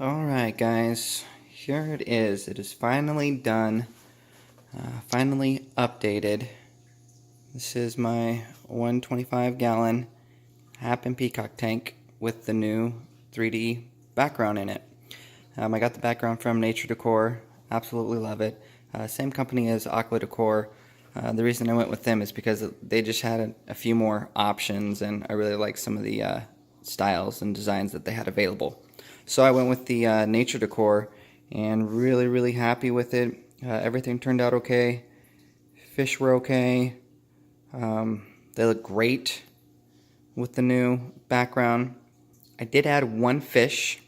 Alright guys, here it is. It is finally done, finally updated. This is my 125 gallon Hap and Peacock tank with the new 3D background in it. I got the background from Nature Decor, absolutely love it. Same company as Aqua Decor. The reason I went with them is because they just had a few more options, and I really like some of the styles and designs that they had available. So I went with the Nature Decor, and really happy with it. Everything turned out okay. Fish were okay. They look great with the new background. I did add one fish,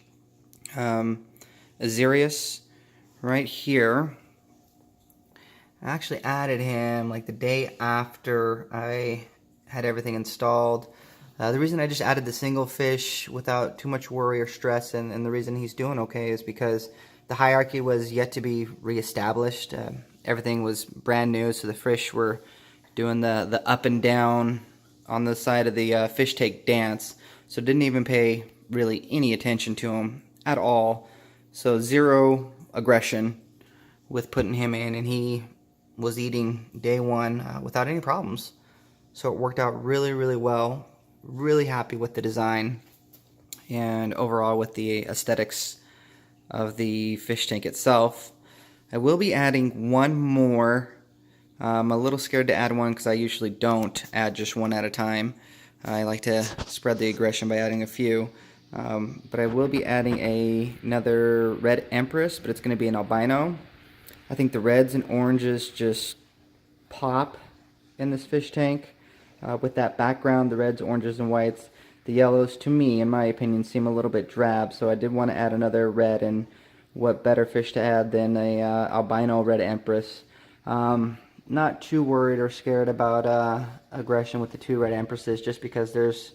Azereus, right here. I actually added him like the day after I had everything installed. The reason I just added the single fish without too much worry or stress, and the reason he's doing okay, is because the hierarchy was yet to be reestablished. Everything was brand new, so the fish were doing the up and down on the side of the fish tank dance, so didn't even pay really any attention to him at all. So zero aggression with putting him in, and he was eating day one without any problems. So it worked out really well. Really happy with the design and overall with the aesthetics of the fish tank itself. I will be adding one more. I'm a little scared to add one because I usually don't add just one at a time. I like to spread the aggression by adding a few. But I will be adding another red empress, but it's going to be an albino. I think the reds and oranges just pop in this fish tank. With that background, the reds, oranges, and whites. The yellows, to me, in my opinion, seem a little bit drab, so I did want to add another red, and what better fish to add than a albino red empress. Not too worried or scared about aggression with the two red empresses, just because there's,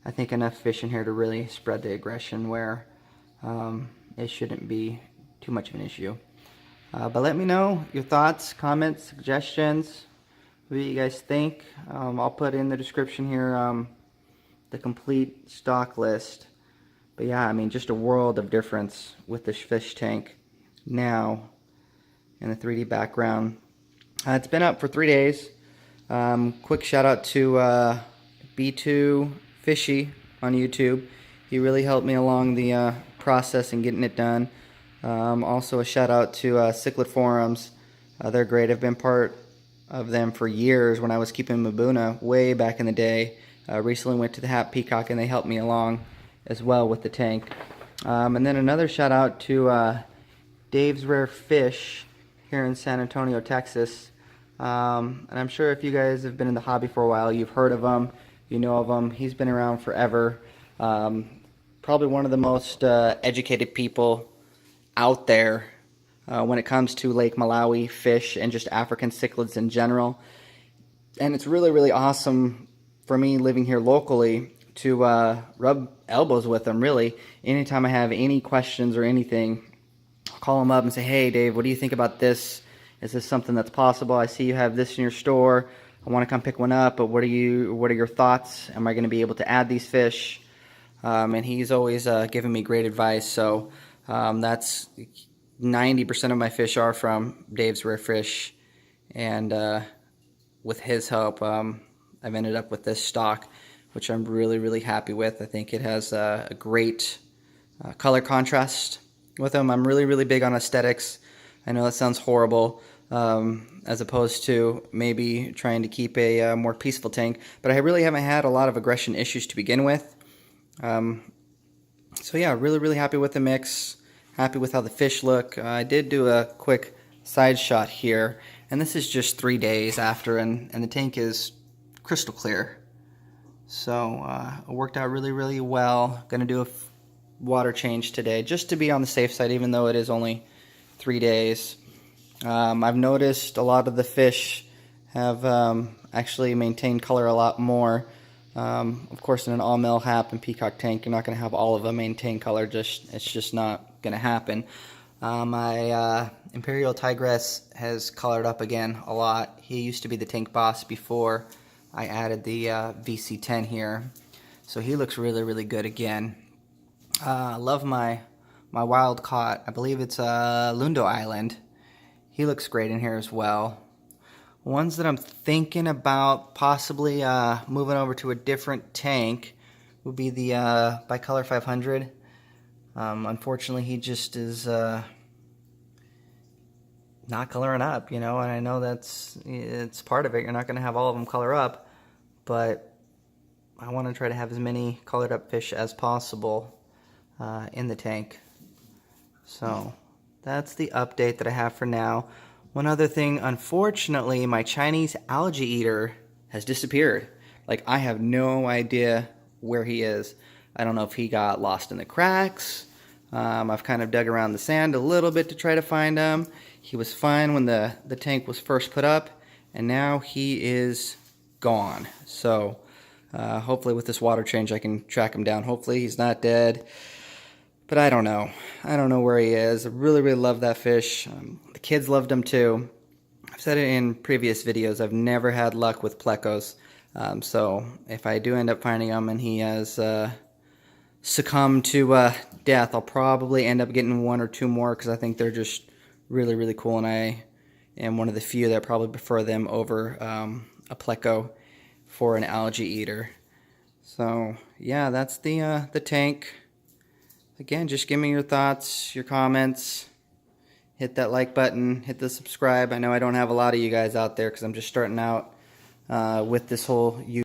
I think, enough fish in here to really spread the aggression where it shouldn't be too much of an issue. But let me know your thoughts, comments, suggestions. What do you guys think? I'll put in the description here the complete stock list. But yeah, I mean, just a world of difference with this fish tank now in the 3D background. It's been up for 3 days. Quick shout out to B2 Fishy on YouTube. He really helped me along the process and getting it done. Also a shout out to Cichlid Forums. They're great. I've been part of them for years when I was keeping Mauluna way back in the day. Recently went to the Hap Peacock, and they helped me along as well with the tank. And then another shout out to Dave's Rare Fish here in San Antonio, Texas. And I'm sure if you guys have been in the hobby for a while, you've heard of him, you know of him. He's been around forever. Probably one of the most educated people out there when it comes to Lake Malawi fish and just African cichlids in general. And it's really awesome for me living here locally to rub elbows with them, really. Anytime I have any questions or anything, I'll call them up and say, hey Dave, what do you think about this? Is this something that's possible? I see you have this in your store. I want to come pick one up, but what are your thoughts? Am I going to be able to add these fish? And he's always giving me great advice. So that's 90% of my fish are from Dave's Rare Fish, and with his help, I've ended up with this stock, which I'm really happy with. I think it has a great color contrast with them. I'm really big on aesthetics. I know that sounds horrible, as opposed to maybe trying to keep a more peaceful tank, but I really haven't had a lot of aggression issues to begin with. So yeah, really happy with the mix. Happy with how the fish look. I did do a quick side shot here, and this is just 3 days after, and the tank is crystal clear. So it worked out really well. Gonna do a water change today just to be on the safe side, even though it is only 3 days. I've noticed a lot of the fish have actually maintained color a lot more. Of course, in an all-male Hap and Peacock tank, you're not going to have all of them maintain color. It's just not going to happen. My Imperial Tigress has colored up again a lot. He used to be the tank boss before I added the VC10 here. So he looks really good again. I love my my wild caught. I believe it's Lundo Island. He looks great in here as well. Ones that I'm thinking about possibly moving over to a different tank would be the Bicolor 500. Unfortunately, he just is not coloring up, you know, and I know it's part of it. You're not going to have all of them color up, but I want to try to have as many colored up fish as possible in the tank. So that's the update that I have for now. One other thing, unfortunately, my Chinese algae eater has disappeared. Like, I have no idea where he is. I don't know if he got lost in the cracks. I've kind of dug around the sand a little bit to try to find him. He was fine when the tank was first put up, and now he is gone. So hopefully with this water change I can track him down. Hopefully he's not dead, but I don't know. I don't know where he is. I really, really love that fish. The kids loved him too. I've said it in previous videos, I've never had luck with plecos. So if I do end up finding him and he has succumbed to death, I'll probably end up getting one or two more because I think they're just really, really cool, and I am one of the few that probably prefer them over a pleco for an algae eater. So yeah, that's the tank. Again, just give me your thoughts, your comments. Hit that like button, hit the subscribe. I know I don't have a lot of you guys out there because I'm just starting out with this whole YouTube.